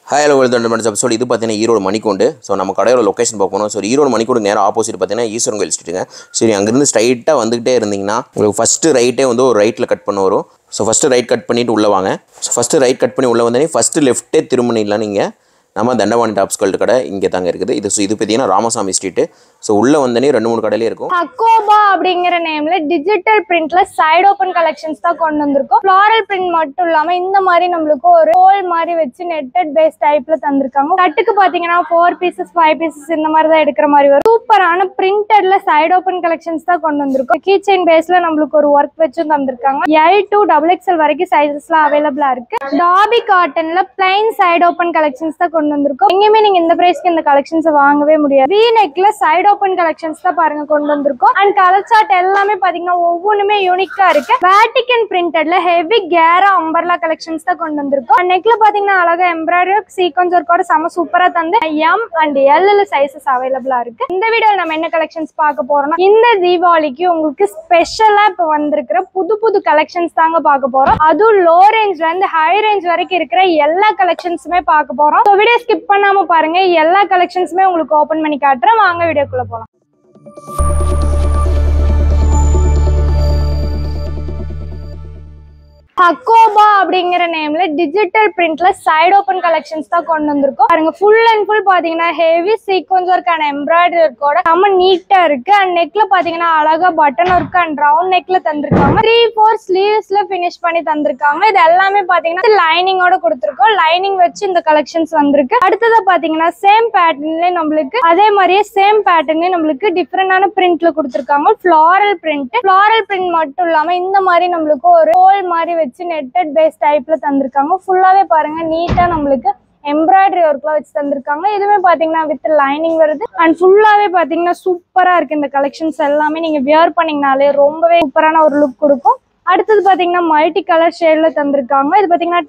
Hi, hello, welcome to the episode. This is Erode Manikondu. So, நம்ம கடையோட location பார்க்கணும். So Erode மணிக்கூட நேரா opposite பார்த்தீங்கன்னா ஈஸ்வரன் கோயில் ஸ்ட்ரீட்டுங்க. சரி, அங்கேருந்து ஸ்ட்ரைட்டாக வந்துகிட்டே இருந்தீங்கன்னா உங்களுக்கு ஃபஸ்ட்டு ரைட்டே வந்து ஒரு ரைட்டில் கட் பண்ண வரும். ஸோ ஃபஸ்ட்டு ரைட் கட் பண்ணிவிட்டு உள்ளே வாங்க. ஸோ ஃபஸ்ட்டு ரைட் கட் பண்ணி உள்ளே வந்தோடனே ஃபஸ்ட்டு லெஃப்ட்டே திரும்பினீங்களா நீங்கள் நம்ம தண்டவாணி டாப்ஸ் கல்ட்டு கடை இங்கே தாங்க இருக்குது. இது பார்த்தீங்கன்னா ராமசாமி ஸ்ட்ரீட்டு. ஸோ உள்ளே வந்தோடனே 2-3 கடையிலே இருக்கும். ஹக்கோபா அப்படிங்கிற நேம்ல டிஜிட்டல் பிரிண்ட்ல சைடு ஓப்பன் கலெக்ஷன்ஸ் தான் கொண்டு வந்திருக்கோம். ஃப்ளாரல் பிரிண்ட் மட்டும் இல்லாம இந்த மாதிரி நம்மளுக்கு ஒரு ஹோல் மாதிரி வச்சு நெட்டட் பேஸ் டைப்ல தந்திருக்காங்க. கட்டுக்கு பாத்தீங்கன்னா 4 pieces 5 pieces இந்த மாதிரி தான் எடுக்கிற மாதிரி வரும். சூப்பரான பிரிண்டட்ல சைடு ஓப்பன் கலெக்ஷன்ஸ் தான் கொண்டு வந்திருக்கோம். கீ செயின் பேஸ்ல நம்மளுக்கு ஒரு ஒர்க் வச்சும் தந்திருக்காங்க. L to XXL வரைக்கும் சைஸஸ்லாம் அவைலபிளா இருக்கு. டாபி காட்டன்ல பிளைன் சைடு ஓப்பன் கலெக்ஷன்ஸ் தான் கொண்டு வந்திருக்கோம். எங்கேயுமே நீங்க இந்த பிரைஸ்க்கு இந்த கலெக்ஷன்ஸ் வாங்கவே முடியாது. V neckல சைடு ஓப்பன் கலெக்ஷன்ஸ் தான் பாருங்க கொண்டு வந்திருக்கோம். அண்ட் கலர் சார்ட் எல்லாமே பாத்தீங்கன்னா ஒவ்வொன்றுமே யூனிக்கா இருக்கு. வேட்டிகன் பிரிண்டட்ல ஹெவி கேரா அம்பர்லா கலெக்ஷன்ஸ் தான் கொண்டு வந்திருக்கோம். நெக்ல பாத்தீங்கன்னா அழகா எம்ப்ராய்டரி சீக்வென்ஸ் ஒர்க்கோட செம சூப்பரா தந்து M and L சைஸஸ் அவைலபிளா இருக்கு. இந்த வீடியோல நம்ம என்ன கலெக்ஷன்ஸ் பார்க்க போறோம்னா இந்த தீபாவளிக்கு உங்களுக்கு ஸ்பெஷலா இப்ப வந்திருக்கிற புது கலெக்ஷன்ஸ் தாங்க பார்க்க போறோம். அதுவும் லோ ரேஞ்ச்ல இருந்து ஹை ரேஞ்ச் வரைக்கும் இருக்கிற எல்லா கலெக்ஷன்ஸுமே பார்க்க போறோம். ஸோ வீடியோ ஸ்கிப் பண்ணாம பாருங்க. எல்லா கலெக்ஷன்ஸுமே உங்களுக்கு ஓபன் பண்ணி காட்டுறேன். வாங்க வீடியோக்குள்ள போலாம். ஹக்கோபா அப்படிங்கிற நேம்ல டிஜிட்டல் பிரிண்ட்ல சைடு ஓப்பன் கலெக்ஷன்ஸ் தான் கொண்டு வந்திருக்கோம். பாருங்க ஃபுல் அண்ட் ஃபுல் பாத்தீங்கன்னா ஹெவி சீக்வென்ஸ் ஒர்க்கான எம்ப்ராய்டரி ஒர்க்கோட செம்ம நீட்டா இருக்கு. அண்ட் நெக்ல பாத்தீங்கன்னா அழகா பட்டன் ஒர்க் அண்ட் ரவுண்ட் நெக்ல தந்திருக்காங்க. 3-4 ஸ்லீவ்ஸ்ல பினிஷ் பண்ணி தந்திருக்காங்க. இது எல்லாமே பாத்தீங்கன்னா லைனிங்கோட கொடுத்திருக்கோம். லைனிங் வச்சு இந்த கலெக்ஷன்ஸ் வந்திருக்கு. அடுத்ததா பாத்தீங்கன்னா சேம் பேட்டர்ன்ல நம்மளுக்கு அதே மாதிரியே சேம் பேட்டர்ன்ல நம்மளுக்கு டிஃபரெண்டான பிரிண்ட்ல கொடுத்திருக்காங்க. ஃப்ளாரல் பிரிண்ட் மட்டும் இல்லாம இந்த மாதிரி நம்மளுக்கு ஒரு ஹோல் மாதிரி நெட்டட் பேஸ் டைப்ல தந்திருக்காங்க. ஃபுல்லாவே பாருங்க நீட்டா நம்மளுக்கு எம்ப்ராய்டரி ஒர்க்லாம் வச்சு தந்திருக்காங்க. இதுவுமே பாத்தீங்கன்னா வித் லைனிங் வருது. அண்ட் ஃபுல்லாவே பாத்தீங்கன்னா சூப்பரா இருக்கு. இந்த கலெக்ஷன்ஸ் எல்லாமே நீங்க வியர் பண்ணீங்கனாலே ரொம்பவே சூப்பரான ஒரு லுக் கொடுக்கும். அடுத்தது பாத்தீங்கன்னா மல்டி கலர் ஷேட்ல தந்திருக்காங்க. இது பாத்தீங்கன்னா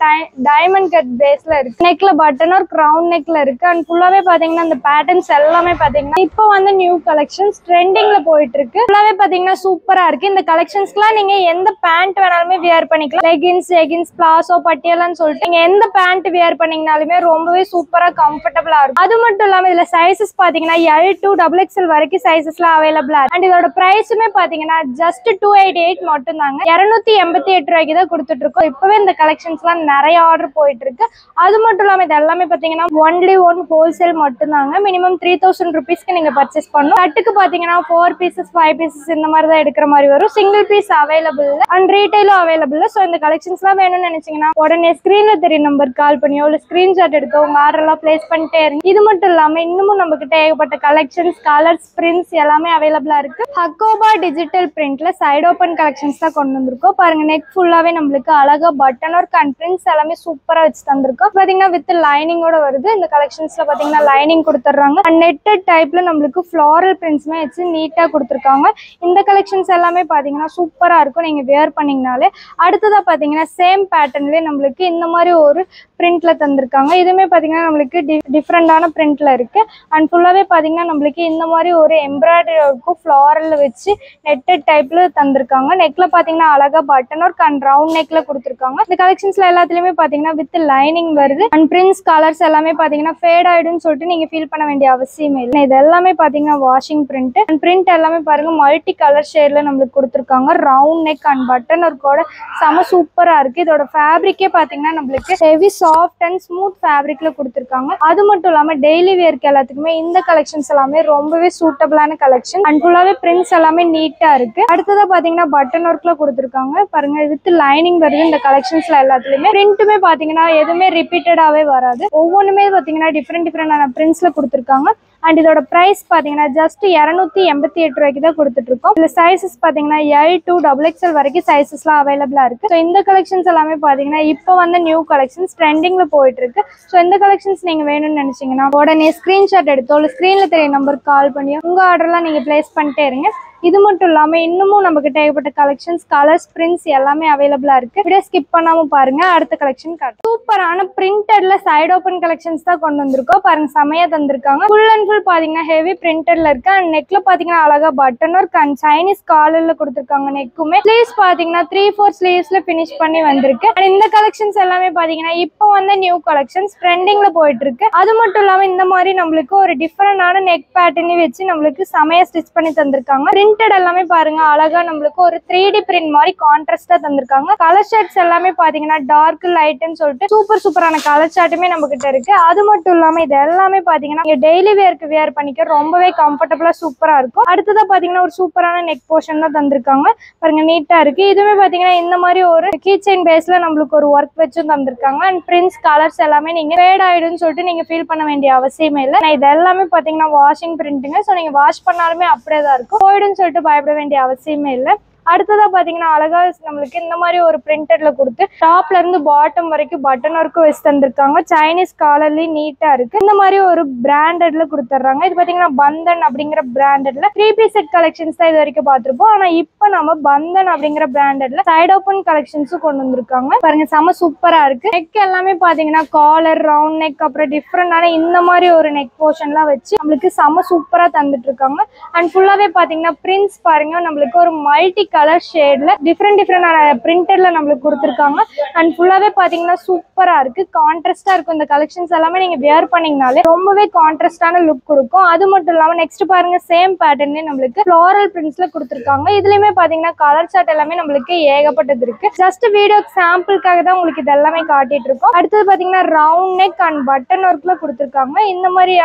டைமண்ட் கட் பேஸ்ல இருக்கு. நெக்ல பட்டன் ஒரு கிரவுண்ட் நெக்ல இருக்கு. அண்ட் ஃபுல்லாவே பாத்தீங்கன்னா இந்த பேட்டர்ன்ஸ் எல்லாமே பாத்தீங்கன்னா இப்போ வந்து நியூ கலெக்ஷன்ஸ் ட்ரெண்டிங்ல போயிட்டு இருக்கு. ஃபுல்லாவே பாத்தீங்கன்னா சூப்பரா இருக்கு. இந்த கலெக்ஷன்ஸ்க்குலாம் நீங்க எந்த பேண்ட் வேணாலுமே வியர் பண்ணிக்கலாம். லெகின்ஸ் பிளாசோ பட்டியலான்னு சொல்லிட்டு நீங்க எந்த பேண்ட் வியர் பண்ணீங்கனாலுமே ரொம்பவே சூப்பரா கம்ஃபர்டபுளா இருக்கும். அது மட்டும் இல்லாம இதுல சைசஸ் பாத்தீங்கன்னா L to XXL வரைக்கும் சைசஸ்லாம் அவைலபிளா இருக்கு. அண்ட் இதோட பிரைஸுமே பாத்தீங்கன்னா ஜஸ்ட் 288 மட்டும் தாங்க. 288 ரூபாய்க்கு தான் கொடுத்துட்டு இருக்கோம். இப்பவே இந்த கலெக்ஷன்ஸ் எல்லாம் நிறைய ஆர்டர் போயிட்டு இருக்கு. அது மட்டும் இல்லாம இது எல்லாமே பாத்தீங்கன்னா ஒன்லி ஹோல்சேல் மட்டும் தாங்க. மினிமம் 3000 rupeesக்கு நீங்க பர்ச்சேஸ் பண்ணணும். கட்டுக்கு பாத்தீங்கன்னா 4 pieces 5 pieces இந்த மாதிரி தான் எடுக்கிற மாதிரி வரும். சிங்கிள் பீஸ் அவைலபிள் அண்ட் ரீட்டைலும் அவைலபிள். ஸோ இந்த கலெக்ஷன்ஸ் எல்லாம் வேணும்னு நினைச்சீங்கன்னா உடனே ஸ்கிரீன்ல தெரிய நம்பர் கால் பண்ணியோ இல்ல ஸ்கிரீன்ஷாட் எடுத்து உங்க ஆர்டர் எல்லாம் பிளேஸ் பண்ணிட்டே இருங்க. இது மட்டும் இல்லாம இன்னமும் நம்ம கிட்ட ஏகப்பட்ட கலெக்ஷன்ஸ் கலர்ஸ் பிரிண்ட்ஸ் எல்லாமே அவைலபிளா இருக்கு. ஹக்கோபா டிஜிட்டல் பிரிண்ட்ல சைடு ஓப்பன் கலெக்ஷன்ஸ் தான் கொண்டு வந்திருக்கோம். பாருங்க நெக் ஃபுல்லாவே நம்மளுக்கு அழகா பட்டன் ஒர்க் அண்ட் பிரிண்ட்ஸ் எல்லாமே சூப்பரா வச்சு தந்திருக்கோம். பாத்தீங்கன்னா வித் லைனிங்கோட வருது. இந்த கலெக்ஷன்ஸ்ல பாத்தீங்கன்னா லைனிங் கொடுத்துறாங்க. அண்ட் நெட்டட் டைப்ல நம்மளுக்கு ஃப்ளாரல் பிரிண்ட்ஸ்மே வச்சு நீட்டா கொடுத்துருக்காங்க. இந்த கலெக்ஷன்ஸ் எல்லாமே பாத்தீங்கன்னா சூப்பரா இருக்கும் நீங்க வியர் பண்ணீங்கனாலே. அடுத்ததா பாத்தீங்கன்னா சேம் பேட்டர்ன்லயே நம்மளுக்கு இந்த மாதிரி ஒரு பிரிண்ட்ல தந்திருக்காங்க. இதுவுமே பாத்தீங்கன்னா நம்மளுக்கு டிஃப்ரெண்டான பிரிண்ட்ல இருக்கு. அண்ட் ஃபுல்லாவே பாத்தீங்கன்னா நம்மளுக்கு இந்த மாதிரி ஒரு எம்ப்ராய்டரி ஒர்க்கும் ஃப்ளாரல்ல வச்சு நெட்டட் டைப்ல தந்திருக்காங்க. நெக்ல பாத்தீங்கன்னா அழகா பட்டன் ஒர்க் அண்ட் ரவுண்ட் நெக்ல கொடுத்திருக்காங்க. இந்த கலெக்ஷன்ஸ்ல எல்லாத்துலயுமே பாத்தீங்கன்னா வித் லைனிங் வருது. அண்ட் பிரிண்ட்ஸ் கலர்ஸ் எல்லாமே பாத்தீங்கன்னா ஃபேட் ஆயிடும்னு சொல்லிட்டு நீங்க ஃபீல் பண்ண வேண்டிய அவசியமே இல்லை. இது எல்லாமே பாத்தீங்கன்னா வாஷிங் பிரிண்ட். அண்ட் பிரிண்ட் எல்லாமே பாருங்க மல்டி கலர் ஷேட்ல நம்மளுக்கு கொடுத்திருக்காங்க. ரவுண்ட் நெக் அண்ட் பட்டன் ஒர்க்கோட செம சூப்பரா இருக்கு. இதோட ஃபேப்ரிக்கே பாத்தீங்கன்னா நம்மளுக்கு ஹெவி சாஃப்ட் அண்ட் ஸ்மூத் ஃபேப்ரிக்ல கொடுத்திருக்காங்க. அது மட்டும் இல்லாம டெய்லி வேர்க்கு எல்லாத்துக்குமே இந்த கலெக்ஷன்ஸ் எல்லாமே ரொம்பவே சூட்டபிளான கலெக்ஷன். அண்ட் ஃபுல்லாவே பிரிண்ட்ஸ் எல்லாமே நீட்டா இருக்கு. அடுத்ததா பாத்தீங்கன்னா பட்டன் ஒர்க்ல கொடுத்திருக்காங்க. பாருங்க வித் லைனிங் வருது. இந்த கலெக்ஷன்ஸ்ல எல்லாத்துலயுமே பிரிண்ட்டுமே பாத்தீங்கன்னா எதுவுமே ரிப்பீட்டடாவே வராது. ஒவ்வொன்றுமே பாத்தீங்கன்னா டிஃப்ரெண்டான பிரிண்ட்ஸ்ல கொடுத்திருக்காங்க. அண்ட் இதோட பிரைஸ் பாத்தீங்கன்னா ஜஸ்ட் 288 ரூபாய்க்கு தான் கொடுத்துட்டு இருக்கோம். இந்த சைசஸ் பாத்தீங்கன்னா L to XXL வரைக்கும் சைசஸ்லாம் அவைலபிளா இருக்கு. ஸோ இந்த கலெக்ஷன்ஸ் எல்லாமே பாத்தீங்கன்னா இப்போ வந்து நியூ கலெக்ஷன்ஸ் ட்ரெண்டிங்ல போயிட்டு இருக்கு. ஸோ இந்த கலெக்ஷன்ஸ் நீங்க வேணும்னு நினைச்சீங்கன்னா உடனே ஸ்கிரீன்ஷாட் எடுத்தோ இல்ல ஸ்கிரீன்ல தெரிய நம்பருக்கு கால் பண்ணியோ உங்க ஆர்டர்லாம் நீங்க பிளேஸ் பண்ணிட்டே இருங்க. இது மட்டும் இல்லாம இன்னமும் நமக்கு ஏகப்பட்ட கலெக்ஷன்ஸ், கலர்ஸ், பிரிண்ட்ஸ் எல்லாமே அவைலபிளா இருக்கு. வீடியோ ஸ்கிப் பண்ணாம பாருங்க. அடுத்த கலெக்ஷன் காட்டு. சூப்பரான பிரிண்டட்ல சைடு ஓபன் கலெக்ஷன்ஸ் தான் கொண்டு வந்திருக்கோம். பாருங்க செமையா தந்திருக்காங்க. ஃபுல் அண்ட் ஃபுல் பாத்தீங்கன்னா ஹெவி பிரிண்டட்ல இருக்கு. அண்ட் நெக்ல பாத்தீங்கன்னா அழகா பட்டன் ஒர்க் அண்ட் சைனீஸ் காலர்ல கொடுத்திருக்காங்க. நெக்குமே ஸ்லீவ்ஸ் பாத்தீங்கன்னா 3/4 ஸ்லீவ்ஸ்ல பினிஷ் பண்ணி வந்திருக்கு. அண்ட் இந்த கலெக்ஷன்ஸ் எல்லாமே பாத்தீங்கன்னா இப்போ வந்து நியூ கலெக்ஷன்ஸ் ட்ரெண்டிங்ல போயிட்டு இருக்கு. அது மட்டும் இல்லாம இந்த மாதிரி நம்மளுக்கு ஒரு டிஃபரெண்டான நெக் பேட்டர்ன் வச்சு நம்மளுக்கு செமையா ஸ்டிச் பண்ணி தந்திருக்காங்க. பிரிண்டட் எல்லாமே பாருங்க அழகா நம்மளுக்கு ஒரு 3D பிரிண்ட் மாதிரி கான்ட்ராஸ்டா தந்திருக்காங்க. கலர் ஷர்ட்ஸ் எல்லாமே பாத்தீங்கன்னா டார்க் லைட்னு சொல்லிட்டு சூப்பரான கலர் ஷர்ட்டுமே நம்ம கிட்ட இருக்கு. அது மட்டும் இல்லாம இது எல்லாமே பாத்தீங்கன்னா நீங்க டெய்லி வேர்க்கு வேர் பண்ணிக்க ரொம்பவே கம்ஃபர்டபுளா சூப்பரா இருக்கும். அடுத்ததா பாத்தீங்கன்னா ஒரு சூப்பரான நெக் போர்ஷன் தான் தந்திருக்காங்க. பாருங்க நீட்டா இருக்கு. இதுவுமே பாத்தீங்கன்னா இந்த மாதிரி ஒரு கீ செயின் பேஸ்ல நம்மளுக்கு ஒரு ஒர்க் வச்சும் தந்திருக்காங்க. அண்ட் பிரிண்ட்ஸ் கலர்ஸ் எல்லாமே நீங்க ஃபேட் ஆயிடும்னு சொல்லிட்டு நீங்க ஃபீல் பண்ண வேண்டிய அவசியமே இல்லை. இது எல்லாமே பாத்தீங்கன்னா வாஷிங் பிரிண்ட்டுங்க. ஸோ நீங்க வாஷ் பண்ணாலுமே அப்படியே தான் இருக்கும். போயிடும்னு சொல்லிட்டு பயப்பட வேண்டிய அவசியமே இல்லை. அடுத்ததா பாத்தீங்கன்னா அழகா நம்மளுக்கு இந்த மாதிரி ஒரு பிரிண்டட்ல கொடுத்து டாப்ல இருந்து பாட்டம் வரைக்கும் பட்டன் ஒர்க்கும் வச்சு தந்திருக்காங்க. சைனீஸ் காலர்லயும் நீட்டா இருக்கு. இந்த மாதிரி ஒரு பிராண்டட்ல கொடுத்துட்றாங்க. இது பாத்தீங்கன்னா பந்தன் அப்படிங்கிற பிராண்டட்ல 3 பீஸ் செட் கலெக்ஷன்ஸ் தான் இது வரைக்கும் பார்த்திருப்போம். ஆனா இப்ப நம்ம பந்தன் அப்படிங்கிற பிராண்டட்ல சைடு ஓபன் கலெக்ஷன்ஸும் கொண்டு வந்திருக்காங்க. பாருங்க செம சூப்பரா இருக்கு. நெக் எல்லாமே பாத்தீங்கன்னா காலர், ரவுண்ட் நெக், அப்புறம் டிஃப்ரெண்டான இந்த மாதிரி ஒரு நெக் போர்ஷன்லாம் வச்சு நம்மளுக்கு செம சூப்பரா தந்துட்டு இருக்காங்க. அண்ட் ஃபுல்லாவே பாத்தீங்கன்னா பிரிண்ட்ஸ் பாருங்க நம்மளுக்கு ஒரு மல்டி கலர் ஷேட்ல டிஃப்ரெண்டான பிரிண்டட்ல நம்மளுக்கு கொடுத்துருக்காங்க. அண்ட் ஃபுல்லாவே பாத்தீங்கன்னா சூப்பரா இருக்கு. கான்ட்ராஸ்டா இருக்கும். இந்த கலெக்ஷன்ஸ் எல்லாமே நீங்க வியர் பண்ணீங்கனாலே ரொம்பவே கான்ட்ராஸ்டான லுக் கொடுக்கும். அது மட்டும் இல்லாம நெக்ஸ்ட் பாருங்க சேம் பேட்டர்ன்ல நம்மளுக்கு ஃப்ளோரல் பிரிண்ட்ஸ்ல கொடுத்துருக்காங்க. இதுலயுமே பாத்தீங்கன்னா கலர் சார்ட் எல்லாமே நம்மளுக்கு ஏகப்பட்டது இருக்கு. ஜஸ்ட் வீடியோ சாம்பிளுக்காக தான் உங்களுக்கு இது எல்லாமே காட்டிட்டு இருக்கோம். அடுத்தது பாத்தீங்கன்னா ரவுண்ட் நெக் அண்ட் பட்டன் ஒர்க்ல கொடுத்துருக்காங்க. இந்த மாதிரி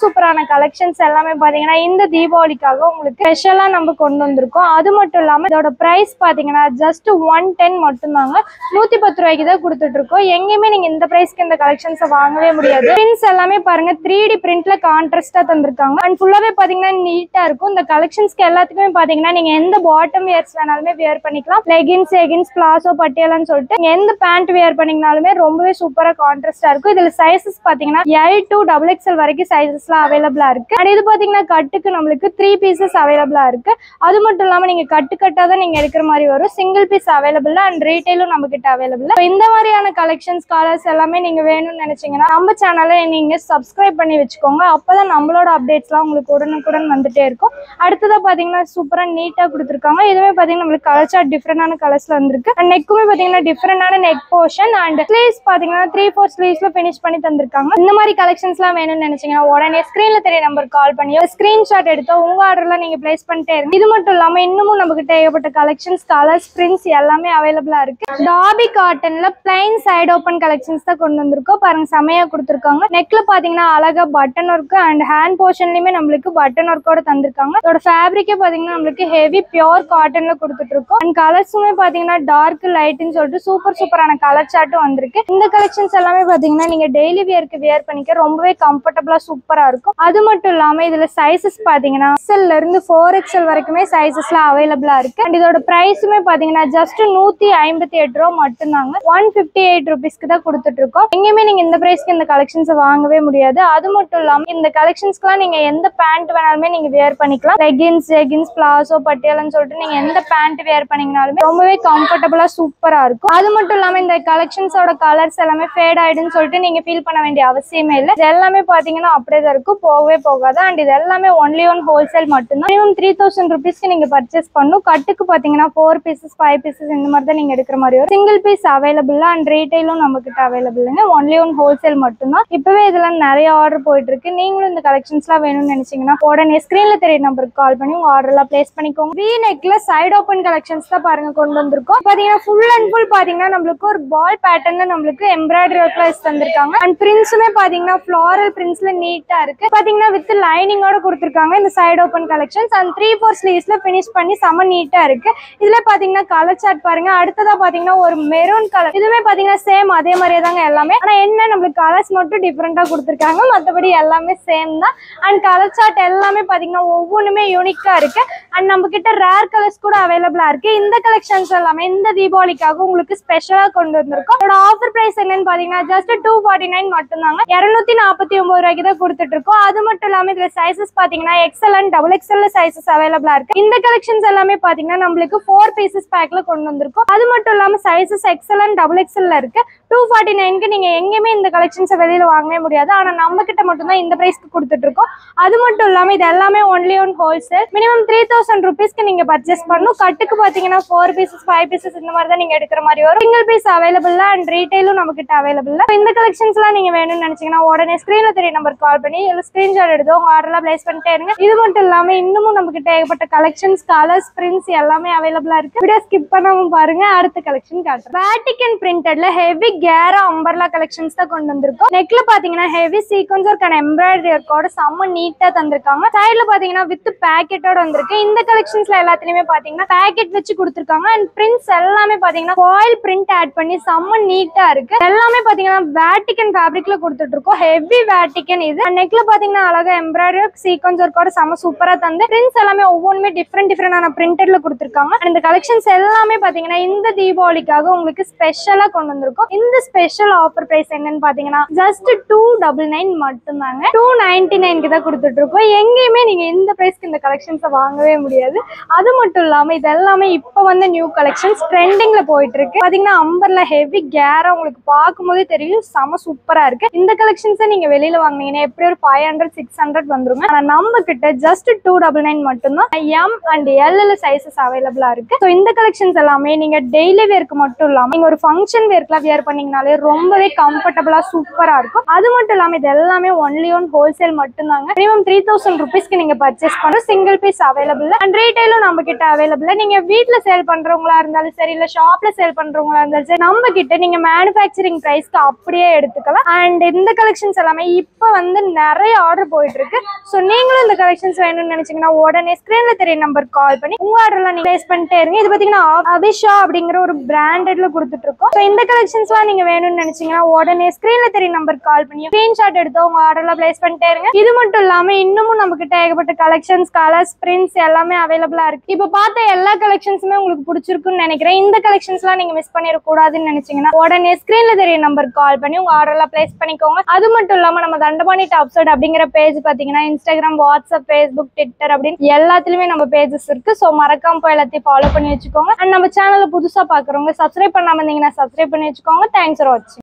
சூப்பரான கலெக்ஷன்ஸ் எல்லாமே பாத்தீங்கன்னா இந்த தீபாவளிக்காக உங்களுக்கு ஸ்பெஷலா நம்ம கொண்டு வந்திருக்கோம். அது மட்டும் இல்லாம இதோட பிரைஸ் பாத்தீங்கன்னா ஜஸ்ட் 110 மட்டும்தாங்க. 110 ரூபாய்க்கு தான் கொடுத்துட்டு இருக்கோம். எங்கேயுமே நீங்க இந்த பிரைஸ்க்கு இந்த கலெக்ஷன்ஸை வாங்கவே முடியாது. பிரிண்ட்ஸ் எல்லாமே பாருங்க 3D பிரிண்ட்ல கான்ட்ராஸ்டா தந்திருக்காங்க. அண்ட் ஃபுல்லாவே பாத்தீங்கன்னா நீட்டா இருக்கும். இந்த கலெக்ஷன்ஸ்க்கு எல்லாத்துக்குமே பாத்தீங்கன்னா நீங்க எந்த பாட்டம் வியர்ஸ் வேணாலுமே வியர் பண்ணிக்கலாம். லெகின்ஸ், பிளாசோ, பட்டியாலான்னு சொல்லிட்டு நீங்க எந்த பேண்ட் வியர் பண்ணீங்கனாலுமே ரொம்பவே சூப்பரா கான்ட்ராஸ்டா இருக்கும். இதுல சைசஸ் பாத்தீங்கன்னா L to XXL வரைக்கும் சைசஸ்லாம் அவைலபிளா இருக்கு. அண்ட் இது பாத்தீங்கன்னா கட்டுக்கு நம்மளுக்கு 3 பீசஸ் அவைலபிளா இருக்கு. அது மட்டும் இல்லாம நீங்க கட்டா தான் நீங்க எடுக்கிற மாதிரி வரும். சிங்கிள் பீஸ் அவைலபிள் அண்ட் ரீட்டைலும் நம்ம கிட்ட அவைலபிள். இந்த மாதிரியான கலெக்ஷன்ஸ், கலர்ஸ் எல்லாமே நீங்க வேணும்னு நினைச்சீங்கன்னா நம்ம சேனலை நீங்க சப்ஸ்கிரைப் பண்ணி வச்சுக்கோங்க. அப்பதான் நம்மளோட அப்டேட்ஸ்லாம் உங்களுக்கு உடனுக்குடன் வந்துட்டே இருக்கும். அடுத்ததா பாத்தீங்கன்னா சூப்பரா நீட்டா கொடுத்துருக்காங்க. இதுவே பாத்தீங்கன்னா நம்மளுக்கு கலர் சார்ட் டிஃப்ரெண்டான கலர்ஸ்ல வந்திருக்கு. அண்ட் நெக்குமே பாத்தீங்கன்னா டிஃப்ரெண்டான நெக் போர்ஷன் அண்ட் ஸ்லீவ்ஸ் பாத்தீங்கன்னா 3/4 ஸ்லீவ்ஸ்ல பினிஷ் பண்ணி தந்திருக்காங்க. இந்த மாதிரி கலெக்ஷன்ஸ்லாம் வேணும்னு நினைச்சீங்கன்னா உடனே ஸ்கிரீன்ல தெரிய நம்பர் கால் பண்ணி ஸ்கிரீன்ஷாட் எடுத்து உங்க ஆர்டர்லாம் நீங்க பிளேஸ் பண்ணிட்டே இருங்க. இது மட்டும் இல்லாம இன்னமும் நம்ம கிட்ட ஏகப்பட்ட கலெக்ஷன்ஸ், கலர்ஸ், பிரிண்ட்ஸ் எல்லாமே அவைலபிளா இருக்கு. டாபி காட்டன்ல பிளைன் சைடு ஓபன் கலெக்ஷன்ஸ் தான் கொண்டு வந்திருக்கோம். பாருங்க செமையா கொடுத்துருக்காங்க. நெக்ல பாத்தீங்கன்னா அழகா பட்டன் ஒர்க் அண்ட் ஹேண்ட் போர்ஷன்லயுமே நம்மளுக்கு பட்டன் ஒர்க்கோட தந்திருக்காங்க. இதோட ஃபேப்ரிக்கே பாத்தீங்கன்னா நம்மளுக்கு ஹெவி பியூர் காட்டன்ல கொடுத்துட்டு இருக்கோம். அண்ட் கலர்ஸுமே பாத்தீங்கன்னா டார்க் லைட்னு சொல்லிட்டு சூப்பரான கலர் சார்ட்டும் வந்திருக்கு. இந்த கலெக்ஷன்ஸ் எல்லாமே பாத்தீங்கன்னா நீங்க டெய்லி வியர்க்கு வியர் பண்ணிக்க ரொம்பவே கம்ஃபர்டபுளா சூப்பரா இருக்கும். அது மட்டும் இல்லாம இதுல சைசஸ் பாத்தீங்கன்னா XL ல இருந்து 4XL வரைக்குமே சைசஸ்லாம் அவைலபிளா இருக்கு. அண்ட் இதோட பிரைஸுமே பாத்தீங்கன்னா ஜஸ்ட் 158 ரூபா மட்டும்தாங்க. 158 ருபீஸ்க்கு தான் கொடுத்துட்டு இருக்கோம். எங்கேயுமே நீங்க இந்த பிரைஸ்க்கு இந்த கலெக்ஷன்ஸை வாங்கவே முடியாது. அது மட்டும் இல்லாம இந்த கலெக்ஷன்ஸ்க்குலாம் நீங்க எந்த பேண்ட் வேணாலுமே நீங்க வியர் பண்ணிக்கலாம். லெகின்ஸ், பிளாசோ, பட்டியாலான்னு சொல்லிட்டு நீங்க எந்த பேண்ட் வியர் பண்ணீங்கனாலுமே ரொம்பவே கம்ஃபர்டபுளா சூப்பரா இருக்கும். அது மட்டும் இல்லாம இந்த கலெக்ஷன்ஸோட கலர்ஸ் எல்லாமே ஃபேட் ஆயிடுன்னு சொல்லிட்டு நீங்க ஃபீல் பண்ண வேண்டிய அவசியமே இல்லை. இது எல்லாமே பாத்தீங்கன்னா அப்படியே தான் இருக்கும், போகவே போகாது. அண்ட் இது எல்லாமே ஒன்லி ஒன் ஹோல்சேல் மட்டும்தான். மினிமம் 3000 ருபீஸ்க்கு நீங்க பர்ச்சேஸ் பண்ணும். கட்டுக்கு பாத்தீங்கன்னா 4 பீசஸ் 5 பீசஸ் இந்த மாதிரி தான் நீங்க எடுக்கிற மாதிரி வரும். சிங்கிள் பீஸ் அவைலபிள் அண்ட் ரீட்டைலும் நம்ம கிட்ட அவைலபிள்ங்க. ஒன்லி ஒன் ஹோல்சேல் மட்டும்தான். இப்பவே இதெல்லாம் நிறைய ஆர்டர் போயிட்டு இருக்கு. நீங்களும் இந்த கலெக்ஷன்ஸ்லாம் வேணும்னு நினைச்சீங்கன்னா உடனே ஸ்கிரீன்ல தெரிய நம்பருக்கு கால் பண்ணி உங்க ஆர்டர் எல்லாம் பிளேஸ் பண்ணிக்கோங்க. வி நெக்ல சைடு ஓபன் கலெக்ஷன்ஸ் தான் பாருங்க கொண்டு வந்திருக்கோம். பாத்தீங்கன்னா ஃபுல் அண்ட் ஃபுல் பாத்தீங்கன்னா நம்மளுக்கு ஒரு பால் பேட்டர்ன்ல நம்மளுக்கு எம்ப்ராய்டரி ஒர்க்ல வச்சு தந்திருக்காங்க. அண்ட் பிரிண்ட்ஸுமே பாத்தீங்கன்னா ஃப்ளாரல் பிரிண்ட்ஸ்ல நீட்டா இருக்கு. பாத்தீங்கன்னா வித் லைனிங்கோட கொடுத்திருக்காங்க இந்த சைடு ஓபன் கலெக்ஷன்ஸ். அண்ட் 3/4 ஸ்லீவ்ஸ்ல பினிஷ் பண்ணி செம நீட்டா யூனிக்கா இருக்கு. இதுல பாத்தீங்கன்னா கலர் சார்ட் பாருங்க. அடுத்ததா பாத்தீங்கன்னா ஒரு மெரூன் கலர், இதுவுமே பாத்தீங்கன்னா சேம் அதே மாதிரியே தாங்க எல்லாமே. ஆனா என்ன நம்மளுக்கு கலர்ஸ் மட்டும் டிஃப்ரெண்டா கொடுத்துருக்காங்க, மற்றபடி எல்லாமே சேம் தான். அண்ட் கலர் சார்ட் எல்லாமே பாத்தீங்கன்னா ஒவ்வொன்றுமே யூனிக்கா இருக்கு. அண்ட் நம்ம கிட்ட ரேர் கலர்ஸ் கூட அவைலபிளா இருக்கு. இந்த கலெக்ஷன்ஸ் எல்லாமே இந்த தீபாவளிக்காக உங்களுக்கு ஸ்பெஷலா கொண்டு வந்திருக்கோம். இதோட ஆஃபர் பிரைஸ் என்னன்னு பாத்தீங்கன்னா ஜஸ்ட் 249 மட்டும் தாங்க. 249 ரூபாய்க்கு தான் கொடுத்துட்டு இருக்கோம். அது மட்டும் இல்லாம இதுல சைசஸ் பாத்தீங்கன்னா XL அண்ட் XXL சைசஸ் அவைலபிளா இருக்கு. இந்த கலெக்ஷன்ஸ் எல்லாமே பாத்தீங்கன்னா நம்மளுக்கு 4 பீசஸ் பேக்ல கொண்டு வந்திருக்கோம். அது மட்டும் இல்லாம சைசஸ் XL அண்ட் XXL இருக்கு. 249க்கு நீங்க எங்கேயுமே இந்த கலெக்ஷன்ஸை வெளியில வாங்கவே முடியாது. ஆனா நம்ம கிட்ட மட்டும் தான் இந்த பிரைஸ்க்கு கொடுத்துட்டு இருக்கோம். அது மட்டும் இல்லாம இது எல்லாமே ஒன்லி ஒன் ஹோல்சேல். மினிமம் 3000 rupeesக்கு நீங்க பர்ச்சேஸ் பண்ணணும். கட்டுக்கு பாத்தீங்கன்னா 4 பீசஸ் 5 பீசஸ் இந்த மாதிரி தான் நீங்க எடுக்கிற மாதிரி வரும். சிங்கிள் பீஸ் அவைலபிள் அண்ட் ரீட்டைலும் நம்ம கிட்ட அவைலபிள். இந்த கலெக்ஷன்ஸ் எல்லாம் நீங்க வேணும்னு நினைச்சீங்கன்னா உடனே ஸ்கிரீன்ல தெரிய நம்பர் கால் பண்ணி இல்ல ஸ்கிரீன்ஷாட் எடுத்து உங்க ஆர்டர்லாம் பிளேஸ் பண்ணிட்டே இருங்க. இது மட்டும் இல்லாம இன்னமும் நம்ம கிட்ட ஏகப்பட்ட கலெக்ஷன்ஸ், கலர்ஸ், பிரிண்ட்ஸ் எல்லாமே அவைலபிளா இருக்கு. வீடியோ ஸ்கிப் பண்ணாம பாருங்க. அடுத்த கலெக்ஷன் காட்டுறேன். வேட்டிகன் பிரிண்டட்ல ஹெவி கேரா அம்பர்லா கலெக்ஷன்ஸ் தான் கொண்டு வந்திருக்கோம். நெக்ல பாத்தீங்கன்னா heavy sequence work and embroidery ஒர்க்கோட செம்ம நீட்டா தந்திருக்காங்க. சைடுல பாத்தீங்கன்னா வித் பேக்கெட்டோட வந்திருக்கு. இந்த கலெக்ஷன்ஸ்ல எல்லாத்துலயுமே பாத்தீங்கன்னா பேக்கெட் வச்சு கொடுத்துருக்காங்க. அண்ட் பிரிண்ட்ஸ் எல்லாமே பாத்தீங்கன்னா ஃபாயில் பிரிண்ட் ஆட் பண்ணி செம்ம நீட்டா இருக்கு. எல்லாமே பாத்தீங்கன்னா வேட்டிகன் ஃபேப்ரிக்ல கொடுத்துட்டு இருக்கோம். ஹெவி வேட்டிகன் இது. நெக்ல பாத்தீங்கன்னா அழகா எம்ப்ராய்டரி ஒர்க் சீக்வென்ஸ் ஒர்க்கோட செம்ம சூப்பரா தந்து பிரிண்ட்ஸ் எல்லாமே ஒவ்வொன்றுமே டிஃப்ரெண்டான பிரிண்டட்ல கொடுத்துருக்காங்க. அண்ட் இந்த கலெக்ஷன்ஸ் எல்லாமே பாத்தீங்கன்னா இந்த தீபாவளிக்காக உங்களுக்கு ஸ்பெஷலா கொண்டு வந்திருக்கோம். இந்த ஸ்பெஷல் ஆஃபர் பிரைஸ் என்னன்னு பாத்தீங்கன்னா ஜஸ்ட் 299 மட்டும் தாங்க. 299க்கு தான் கொடுத்துட்டு இருக்கோம். எங்கேயுமே நீங்க இந்த பிரைஸ்க்கு இந்த கலெக்ஷன்ஸை வாங்கவே முடியாது. அது மட்டும் இல்லாம இது எல்லாமே இப்ப வந்து நியூ கலெக்ஷன்ஸ் ட்ரெண்டிங்ல போயிட்டு இருக்கு. பாத்தீங்கன்னா அம்பர்ல ஹெவி கேரா உங்களுக்கு பார்க்கும்போதே தெரியும் செம சூப்பரா இருக்கு. இந்த கலெக்ஷன்ஸை நீங்க வெளியில வாங்கினீங்கன்னா எப்படி ஒரு 500-600 வந்துருங்க. ஆனா நம்ம கிட்ட ஜஸ்ட் 299 மட்டும் தான். M and L சைசஸ் அவைலபிளா இருக்கு. ஸோ இந்த கலெக்ஷன்ஸ் எல்லாமே நீங்க டெய்லி வேர்க்கு மட்டும் இல்லாம நீங்க ஒரு ஃபங்க்ஷன் வேர்க்குலாம் வியர் பண்ணீங்கனாலே ரொம்பவே கம்ஃபர்டபுளா சூப்பரா இருக்கும். அது மட்டும் இல்லாம இது எல்லாமே ஒன்லி ஒன் ஹோல்சேல் மட்டும் தாங்க. மினிமம் 3000 rupeesக்கு நீங்க பர்ச்சேஸ் பண்ண சிங்கிள் பீஸ் அவைலபிள் அண்ட் ரீட்டைலும் நம்ம கிட்ட அவைலபிள். நீங்க வீட்டுல சேல் பண்றவங்களா இருந்தாலும் சரி, இல்ல ஷாப்ல சேல் பண்றவங்களா இருந்தாலும் சரி, நம்ம கிட்ட நீங்க மேனுஃபேக்சரிங் பிரைஸ்க்கு அப்படியே எடுத்துக்கலாம். அண்ட் இந்த கலெக்ஷன்ஸ் எல்லாமே இப்ப வந்து நிறைய ஆர்டர் போயிட்டு இருக்கு. ஸோ நீங்களும் இந்த கலெக்ஷன்ஸ் வேணும்னு நினைச்சீங்கன்னா உடனே ஸ்கிரீன்ல தெரிய நம்பர் கால் பண்ணி உங்க ஆர்டர்லாம் நீங்க பிளேஸ் பண்ணிட்டே இருங்க. இது பாத்தீங்கன்னா அபிஷா அப்படிங்கிற ஒரு பிராண்டட்ல கொடுத்துட்டு இருக்கோம். ஸோ இந்த கலெக்ஷன்ஸ்லாம் நீங்க வேணும்னு நினைச்சீங்கன்னா உடனே ஸ்கிரீன்ல தெரிய நம்பர் கால் பண்ணி ஸ்கிரீன்ஷாட் எடுத்து உங்க ஆர்டர்லாம் பிளேஸ் பண்ணிட்டே இருங்க. இது மட்டும் இல்லாம இன்னமும் நம்ம கிட்ட ஏகப்பட்ட கலெக்ஷன்ஸ், கலர்ஸ், பிரிண்ட்ஸ் எல்லாமே அவைலபிளா இருக்கு. இப்ப பார்த்த எல்லா கலெக்ஷன்ஸுமே உங்களுக்கு பிடிச்சிருக்குன்னு நினைக்கிறேன். இந்த கலெக்ஷன்ஸ்லாம் நீங்க மிஸ் பண்ணிடக்கூடாதுன்னு நினைச்சீங்கன்னா உடனே ஸ்கிரீன்ல தெரிய நம்பர் கால் பண்ணி உங்க ஆர்டர்லாம் பிளேஸ் பண்ணிக்கோங்க. அது மட்டும் இல்லாம நம்ம தண்டபாணி டாப் சைட் அப்படிங்கிற பேஜ் பாத்தீங்கன்னா இன்ஸ்டாகிராம், வாட்ஸ்அப், ஃபேஸ்புக், ட்விட்டர் அப்படின்னு எல்லாத்துலயுமே நம்ம பேஜஸ் இருக்கு. ஸோ மறக்காம போய் எல்லாத்தையும் ஃபாலோ பண்ணி வச்சுக்கோங்க. அண்ட் நம்ம சேனலை புதுசா பாக்குறவங்க சப்ஸ்கிரைப் பண்ணாம இருந்தீங்கன்னா சப்ஸ்கிரைப் பண்ணி வச்சுக்கோங்க. தேங்க்ஸ் ஃபார் வாட்சிங்.